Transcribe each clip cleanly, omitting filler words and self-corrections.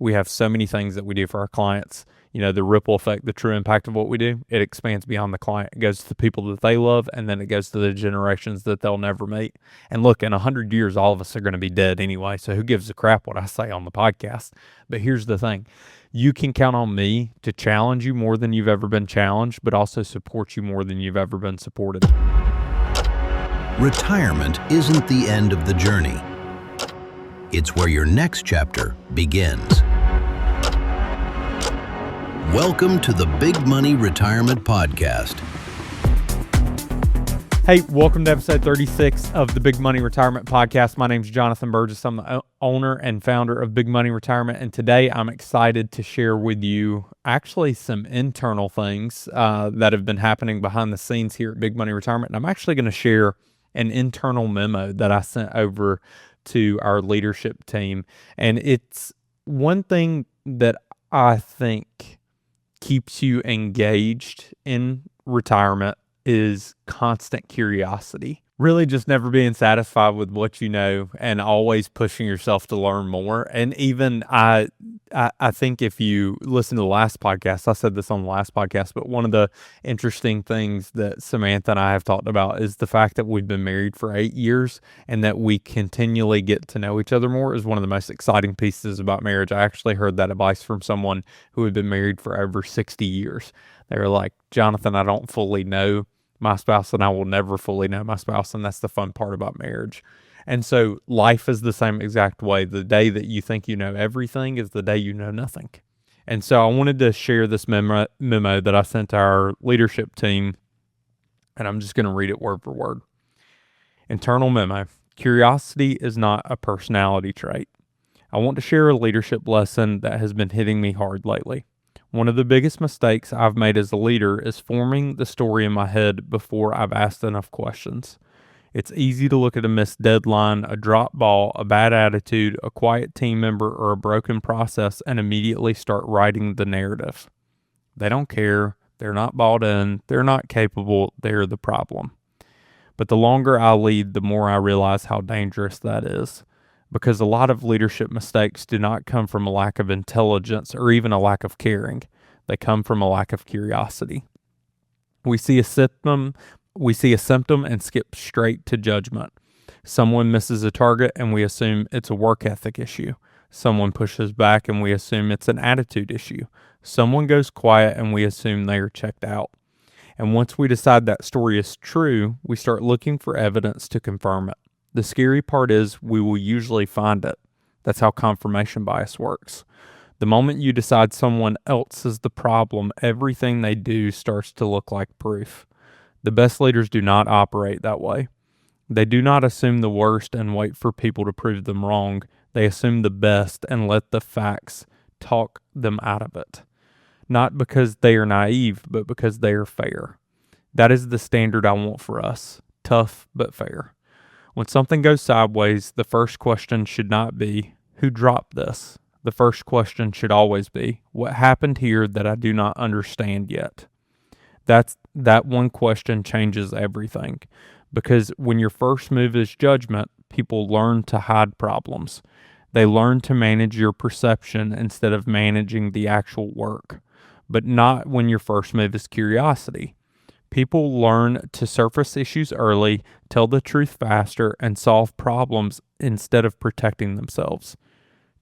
We have so many things that we do for our clients. The ripple effect, the true impact of what we do, it expands beyond the client. It goes to the people that they love, and then it goes to the generations that they'll never meet. And look, in 100 years, all of us are going to be dead anyway, so who gives a crap what I say on the podcast? But here's the thing. You can count on me to challenge you more than you've ever been challenged, but also support you more than you've ever been supported. Retirement isn't the end of the journey. It's where your next chapter begins. Welcome to the Big Money Retirement Podcast. Hey, welcome to episode 36 of the Big Money Retirement Podcast. My name is Johnathan Burgess. I'm the owner and founder of Big Money Retirement, and today I'm excited to share with you actually some internal things that have been happening behind the scenes here at Big Money Retirement. And I'm actually going to share an internal memo that I sent over to our leadership team. And it's one thing that I think keeps you engaged in retirement is constant curiosity. Really just never being satisfied with what you know and always pushing yourself to learn more. And even I think if you listen to the last podcast, I said this on the last podcast, but one of the interesting things that Samantha and I have talked about is the fact that we've been married for 8 years and that we continually get to know each other more is one of the most exciting pieces about marriage. I actually heard that advice from someone who had been married for over 60 years. They were like, Johnathan, I don't fully know my spouse and I will never fully know my spouse. And that's the fun part about marriage. And so life is the same exact way. The day that you think you know everything is the day you know nothing. And so I wanted to share this memo that I sent to our leadership team, and I'm just going to read it word for word. Internal memo. Curiosity is not a personality trait. I want to share a leadership lesson that has been hitting me hard lately. One of the biggest mistakes I've made as a leader is forming the story in my head before I've asked enough questions. It's easy to look at a missed deadline, a dropped ball, a bad attitude, a quiet team member, or a broken process and immediately start writing the narrative. They don't care. They're not bought in. They're not capable. They're the problem. But the longer I lead, the more I realize how dangerous that is. Because a lot of leadership mistakes do not come from a lack of intelligence or even a lack of caring. They come from a lack of curiosity. We see a symptom and skip straight to judgment. Someone misses a target and we assume it's a work ethic issue. Someone pushes back and we assume it's an attitude issue. Someone goes quiet and we assume they are checked out. And once we decide that story is true, we start looking for evidence to confirm it. The scary part is we will usually find it. That's how confirmation bias works. The moment you decide someone else is the problem, everything they do starts to look like proof. The best leaders do not operate that way. They do not assume the worst and wait for people to prove them wrong. They assume the best and let the facts talk them out of it. Not because they are naive, but because they are fair. That is the standard I want for us. Tough, but fair. When something goes sideways, the first question should not be, who dropped this? The first question should always be, what happened here that I do not understand yet? That one question changes everything. Because when your first move is judgment, people learn to hide problems. They learn to manage your perception instead of managing the actual work. But not when your first move is curiosity. People learn to surface issues early, tell the truth faster, and solve problems instead of protecting themselves.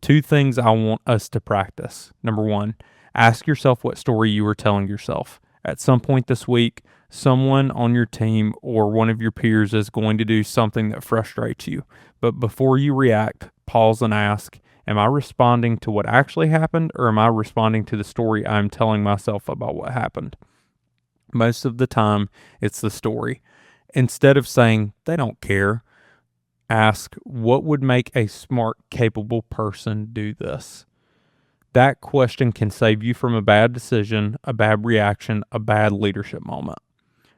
2 things I want us to practice. Number 1, ask yourself what story you are telling yourself. At some point this week, someone on your team or one of your peers is going to do something that frustrates you. But before you react, pause and ask, am I responding to what actually happened, or am I responding to the story I'm telling myself about what happened? Most of the time, it's the story. Instead of saying, they don't care, ask, what would make a smart, capable person do this? That question can save you from a bad decision, a bad reaction, a bad leadership moment.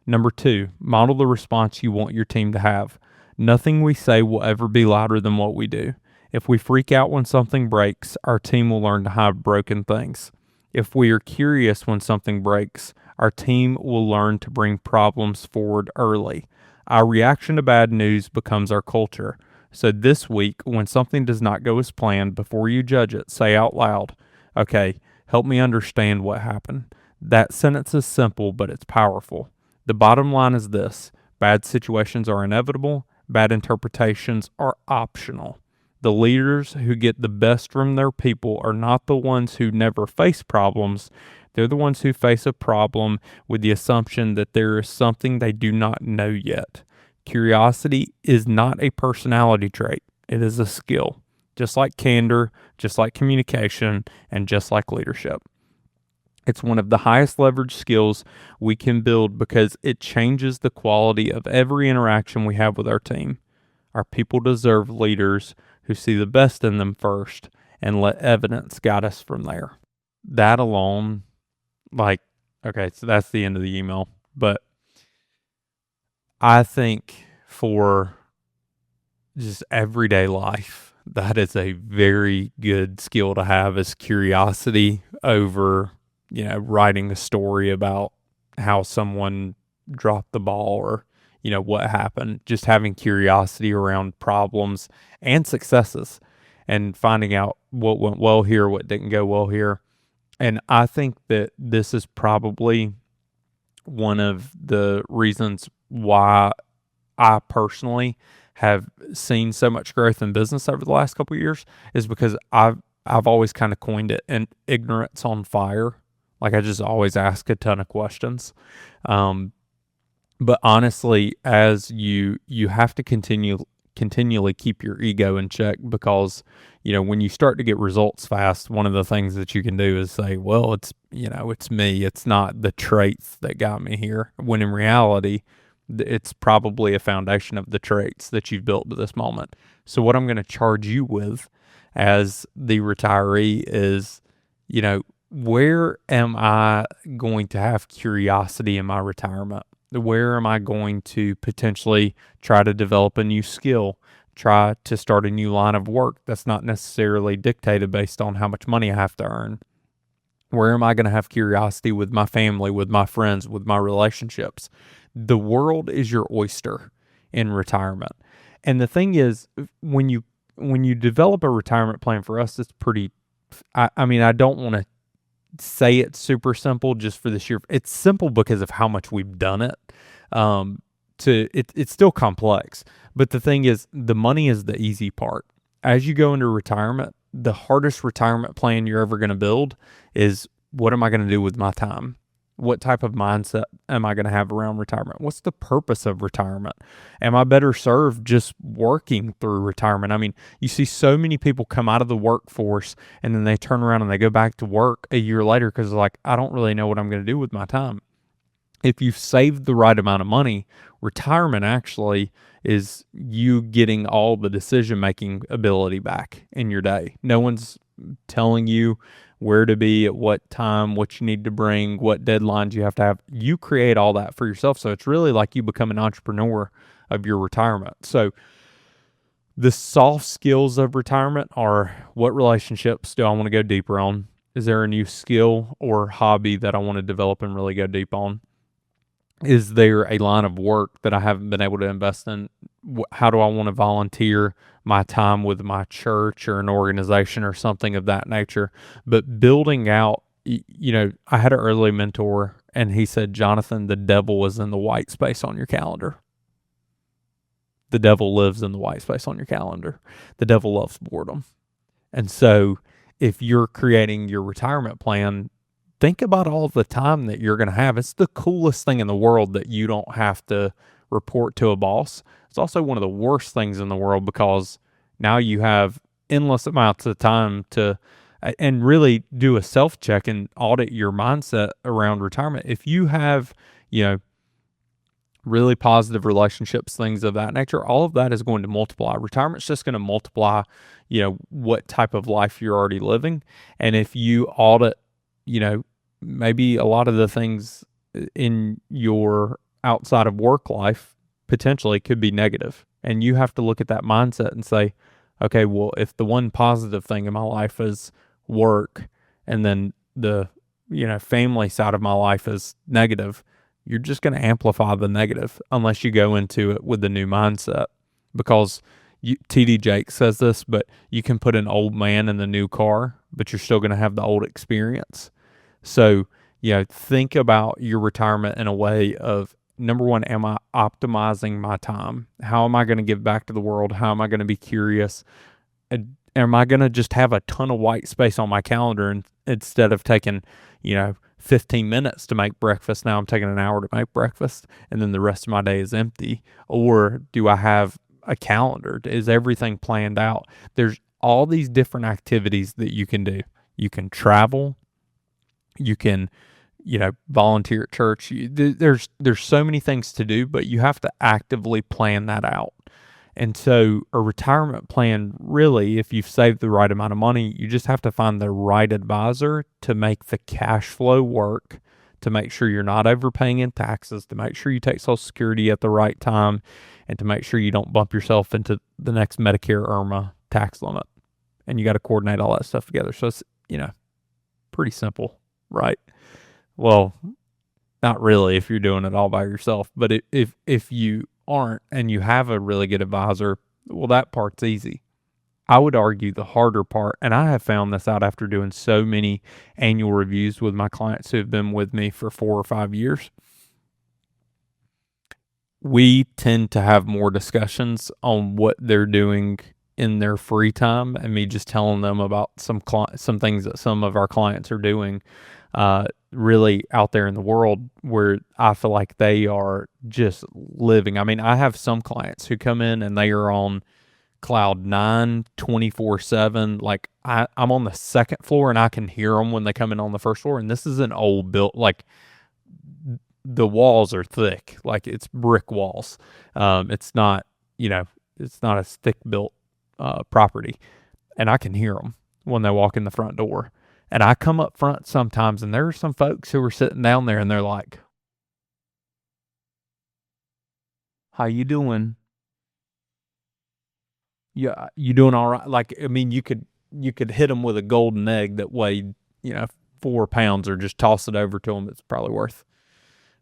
Number 2, model the response you want your team to have. Nothing we say will ever be louder than what we do. If we freak out when something breaks, our team will learn to hide broken things. If we are curious when something breaks, our team will learn to bring problems forward early. Our reaction to bad news becomes our culture. So this week, when something does not go as planned, before you judge it, say out loud, okay, help me understand what happened. That sentence is simple, but it's powerful. The bottom line is this: bad situations are inevitable, bad interpretations are optional. The leaders who get the best from their people are not the ones who never face problems. They're the ones who face a problem with the assumption that there is something they do not know yet. Curiosity is not a personality trait. It is a skill, just like candor, just like communication, and just like leadership. It's one of the highest leverage skills we can build because it changes the quality of every interaction we have with our team. Our people deserve leaders who see the best in them first and let evidence guide us from there. That alone, okay, so that's the end of the email. But I think for just everyday life, that is a very good skill to have, is curiosity over, writing a story about how someone dropped the ball or, what happened. Just having curiosity around problems and successes and finding out what went well here, what didn't go well here. And I think that this is probably one of the reasons why I personally have seen so much growth in business over the last couple of years, is because I've always kind of coined it an ignorance on fire. Like, I just always ask a ton of questions. But honestly, as you have to continually keep your ego in check, because, when you start to get results fast, one of the things that you can do is say, well, it's me. It's not the traits that got me here. When in reality, it's probably a foundation of the traits that you've built to this moment. So what I'm going to charge you with as the retiree is, where am I going to have curiosity in my retirement? Where am I going to potentially try to develop a new skill, try to start a new line of work that's not necessarily dictated based on how much money I have to earn? Where am I going to have curiosity with my family, with my friends, with my relationships? The world is your oyster in retirement. And the thing is, when you develop a retirement plan, for us, it's pretty, I don't want to say it's super simple just for this year. It's simple because of how much we've done it. It's still complex, but the thing is, the money is the easy part. As you go into retirement, the hardest retirement plan you're ever going to build is, what am I going to do with my time? What type of mindset am I going to have around retirement? What's the purpose of retirement? Am I better served just working through retirement? I mean, you see so many people come out of the workforce and then they turn around and they go back to work a year later because they're like, I don't really know what I'm going to do with my time. If you've saved the right amount of money, retirement actually is you getting all the decision-making ability back in your day. No one's telling you where to be at what time, what you need to bring, what deadlines you have to have. You create all that for yourself. So it's really like you become an entrepreneur of your retirement. So the soft skills of retirement are, what relationships do I want to go deeper on? Is there a new skill or hobby that I want to develop and really go deep on? Is there a line of work that I haven't been able to invest in? How do I want to volunteer my time with my church or an organization or something of that nature? But building out, I had an early mentor and he said, Johnathan, the devil is in the white space on your calendar. The devil lives in the white space on your calendar. The devil loves boredom. And so if you're creating your retirement plan, think about all the time that you're going to have. It's the coolest thing in the world that you don't have to report to a boss. It's also one of the worst things in the world because now you have endless amounts of time to and really do a self-check and audit your mindset around retirement. If you have, really positive relationships, things of that nature, all of that is going to multiply. Retirement's just going to multiply, what type of life you're already living. And if you audit, maybe a lot of the things in your outside of work life potentially could be negative. And you have to look at that mindset and say, okay, well, if the one positive thing in my life is work and then the, family side of my life is negative, you're just going to amplify the negative unless you go into it with the new mindset. Because, TD Jake says this, but you can put an old man in the new car, but you're still going to have the old experience. So, think about your retirement in a way of, number one, am I optimizing my time? How am I going to give back to the world? How am I going to be curious? Am I going to just have a ton of white space on my calendar instead of taking, 15 minutes to make breakfast? Now I'm taking an hour to make breakfast, and then the rest of my day is empty. Or do I have a calendar? Is everything planned out? There's all these different activities that you can do. You can travel. You can, volunteer at church. There's so many things to do, but you have to actively plan that out. And so a retirement plan, really, if you've saved the right amount of money, you just have to find the right advisor to make the cash flow work, to make sure you're not overpaying in taxes, to make sure you take Social Security at the right time, and to make sure you don't bump yourself into the next Medicare IRMAA tax limit. And you got to coordinate all that stuff together. So it's, pretty simple, right? Well, not really if you're doing it all by yourself, but if you aren't and you have a really good advisor, well, that part's easy. I would argue the harder part, and I have found this out after doing so many annual reviews with my clients who have been with me for 4 or 5 years, we tend to have more discussions on what they're doing in their free time, and me just telling them about some things that some of our clients are doing really out there in the world, where I feel like they are just living. I mean, I have some clients who come in and they are on cloud 9 24/7. Like I'm on the second floor and I can hear them when they come in on the first floor, and this is an old built, like the walls are thick, like it's brick walls. It's not a thick built property, and I can hear them when they walk in the front door. And I come up front sometimes, and there are some folks who are sitting down there, and they're like, "How you doing? Yeah, you doing all right?" Like, I mean, you could hit them with a golden egg that weighed 4 pounds, or just toss it over to them. It's probably worth,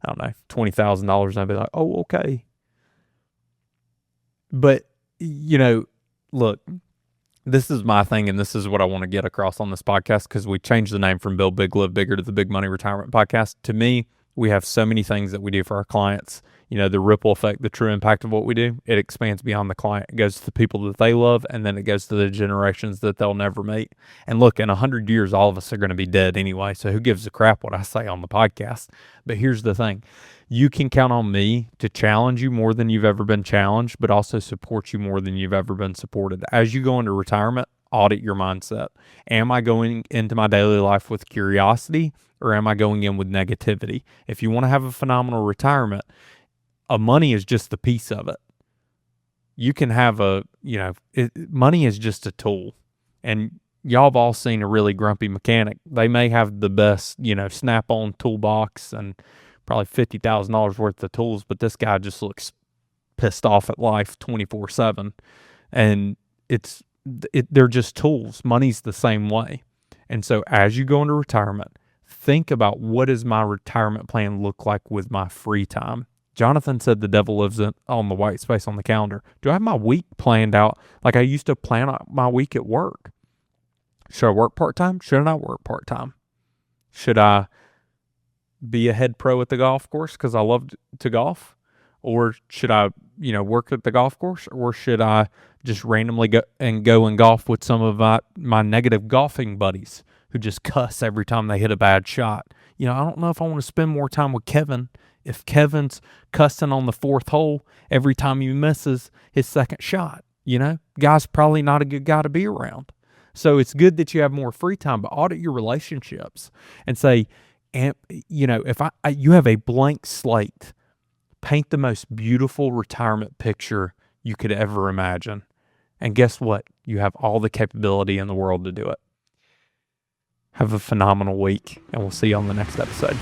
I don't know, $20,000. And I'd be like, "Oh, okay." But look. This is my thing, and this is what I want to get across on this podcast, because we changed the name from Build Big, Live Bigger to the Big Money Retirement Podcast. To me, we have so many things that we do for our clients. The ripple effect, the true impact of what we do, it expands beyond the client. It goes to the people that they love, and then it goes to the generations that they'll never meet. And look, in 100 years, all of us are going to be dead anyway, so who gives a crap what I say on the podcast? But here's the thing. You can count on me to challenge you more than you've ever been challenged, but also support you more than you've ever been supported. As you go into retirement, audit your mindset. Am I going into my daily life with curiosity, or am I going in with negativity? If you want to have a phenomenal retirement, money is just the piece of it. You can have money is just a tool. And y'all have all seen a really grumpy mechanic. They may have the best, snap-on toolbox and probably $50,000 worth of tools, but this guy just looks pissed off at life 24/7. And they're just tools. Money's the same way. And so as you go into retirement, think about, what does my retirement plan look like with my free time? Johnathan said the devil lives on the white space on the calendar. Do I have my week planned out like I used to plan out my week at work? Should I work part-time? Should I not work part-time? Should I be a head pro at the golf course because I love to golf? Or should I, work at the golf course? Or should I just randomly go and golf with some of my negative golfing buddies who just cuss every time they hit a bad shot? I don't know if I want to spend more time with Kevin if Kevin's cussing on the 4th hole every time he misses his second shot. Guy's probably not a good guy to be around. So it's good that you have more free time, but audit your relationships and say, if you have a blank slate, paint the most beautiful retirement picture you could ever imagine. And guess what? You have all the capability in the world to do it. Have a phenomenal week, and we'll see you on the next episode.